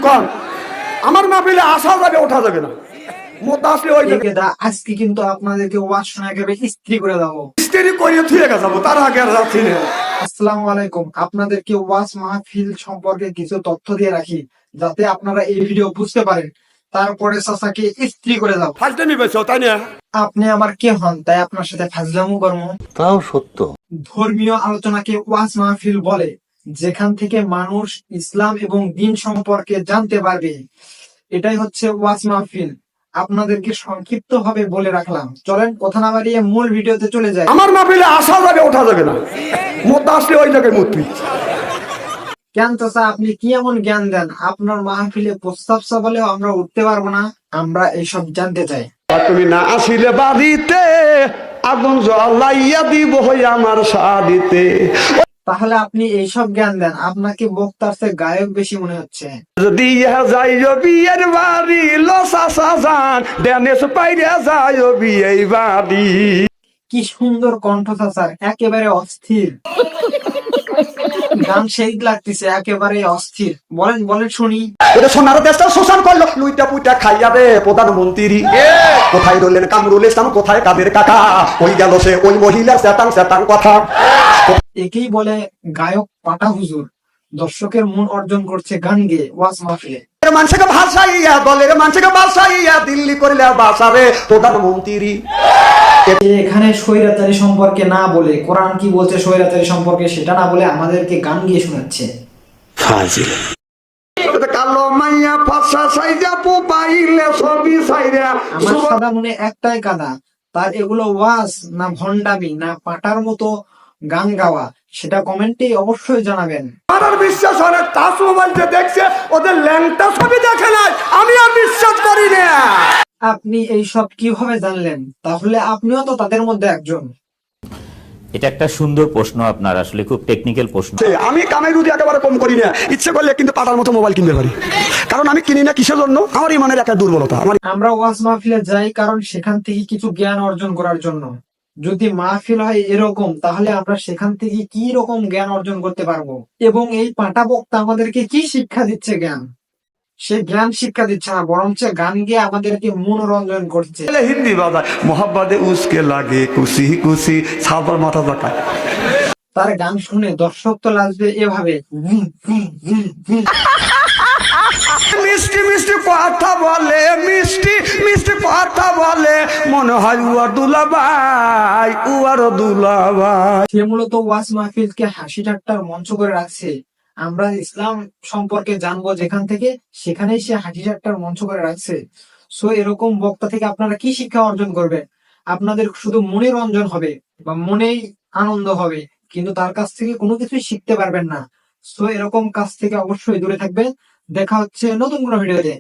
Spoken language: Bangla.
কন আমার মাহফিলে আসা যাবে ওঠা যাবে না মোতা আসলে ওই আজকে কিন্তু আপনাদেরকে ওয়াজ শোনা একেবারে ইস্ত্রি করে দেবো। স্টেরি করিয়ে থুয়ে যাবো তার আগে আর যাচ্ছি না। আসসালামু আলাইকুম, আপনাদেরকে ওয়াজ মাহফিল সম্পর্কে কিছু তথ্য দিয়ে রাখি যাতে আপনারা এই ভিডিও বুঝতে পারেন। তারপরে চাচাকে ইস্ত্রি করে দাও। ফাজলামি বেছো তাই না? আপনি আমার কে হন তাই আপনার সাথে ফাজলামু করবো? তাও সত্য। ধর্মীয় আলোচনাকে ওয়াজ মাহফিল বলে, যেখান থেকে মানুষ ইসলাম এবং দ্বীন সম্পর্কে জানতে পারবে। এটাই হচ্ছে ওয়াজ মাহফিল। আপনাদেরকে সংক্ষিপ্ত ভাবে বলে রাখলাম। চলেন কথা না বাড়িয়ে মূল ভিডিওতে চলে যায়। আমার মাহফিলে আসা যাবে ওঠা যাবে না মোতা আসলে ওই জায়গায় মুতবি। কেন চাচা আপনি কি এমন জ্ঞান দেন? আপনার মাহফিলে প্রস্তাব বলেও আমরা উঠতে পারবো না? আমরা এইসব জানতে চাই। তুমি না আসিলে বাড়িতে আগুন জ্বলাইয়া দিব আমার শাড়িতে। তাহলে আপনি এইসব জ্ঞান দেন, আপনাকে বক্তার চেয়ে গায়ক বেশি মনে হচ্ছে। যদি যাই বিয়ের বাড়ি লসা সাজান ড্যানেস পাইরে যাই বিয়ে বাড়ি। কি সুন্দর কণ্ঠ চাচার, একেবারে অস্থির গান সেই লাগতেছে, একেবারে অস্থির। বলেন বলেন শুনি। এটা সোনার দেশটা শোষণ করলো লুইটা পুইটা খাইয়া রে প্রধানমন্ত্রী। কোথায় রইলেন কামরুল ইসলাম, কোথায় কাদের কাকা? ওই গেল সে ওই মহিলার চেতাং চেতাং কথা। একেই বলে গায়ক পাটা হুজুর। দর্শকের মন অর্জন করছে গান গেয়ে ওয়াজ মাহফিলে। মানুষকে ভাষাইয়া দলের মানুষকে ভাষাইয়া দিল্লি করিলে বাসারে প্রধানমন্ত্রী। এখানে স্বৈরাচারী সম্পর্কে না বলে, কোরআন কি বলছে স্বৈরাচারী সম্পর্কে সেটা না বলে আমাদেরকে গান গিয়ে শোনাচ্ছে। ফাজিল। কালো মাইয়া ফাঁসা সাইজা পাইলে ছবি সাইরা। আমার সাদা মনে একটাই কাদা, তার এগুলো ওয়াজ না ভণ্ডামি না পাটার মতো গান গাওয়া, সেটা কমেন্টে অবশ্যই জানাবেন। আমার বিশ্বাস হয় টাচ মোবাইল যে দেখছে ওদের ল্যাংটা ছবি দেখে নাই, আমি আর বিশ্বাস করি না। আপনি এইসব কিভাবে জানলেন? তাহলে আপনিও তো তাদের মধ্যে একজন। এটা একটা সুন্দর প্রশ্ন, আপনার আসলে খুব টেকনিক্যাল প্রশ্ন। আমি কামাই রুদি একেবারে কম করি না, ইচ্ছে করলে কিন্তু পাটার মতো মোবাইল কিনতে পারি। কারণ আমি কিনি না কিসের জন্য? আমার ইমানের একটা দুর্বলতা। আমরা ওয়াজ মাহফিলে যাই কারণ সেখান থেকে কিছু জ্ঞান অর্জন করার জন্য। যদি মাহফিল হয় এরকম, তাহলে আমরা সেখান থেকে কি রকম জ্ঞান অর্জন করতে পারবো? এবং এই পাটা বক্তা আমাদেরকে কি শিক্ষা দিচ্ছে? জ্ঞান, সে জ্ঞান শিক্ষা দিচ্ছে না, বরঞ্চ গান গিয়ে আমাদেরকে মনোরঞ্জন করছে। হিন্দি বাজায় মোহাব্বতে উসকে লাগে কুসি কুসি সাবার মাথা জাকায়। তার গান শুনে দর্শক তো লাজবে এভাবে। মিষ্টি মিষ্টি কথা বলে, মিষ্টি মিষ্টি কথা বলে, মনে হয় উয়ার দুলাভাই উয়ার দুলাভাই। সে মূলত ওয়াজ মাহফিলকে হাসি ঠাট্টার মঞ্চ করে রাখছে। আমরা ইসলাম সম্পর্কে জানবো যেখান থেকে, সেখানেই সে হাসি ঠাট্টার মঞ্চ করে রাখছে। সো এরকম বক্তা থেকে আপনারা কি শিক্ষা অর্জন করবে? আপনাদের শুধু মনে রঞ্জন হবে বা মনেই আনন্দ হবে, কিন্তু তার কাছ থেকে কোনো কিছুই শিখতে পারবেন না। সো এরকম কাজ থেকে অবশ্যই দূরে থাকবেন। দেখা হচ্ছে নতুন কোনো ভিডিওতে।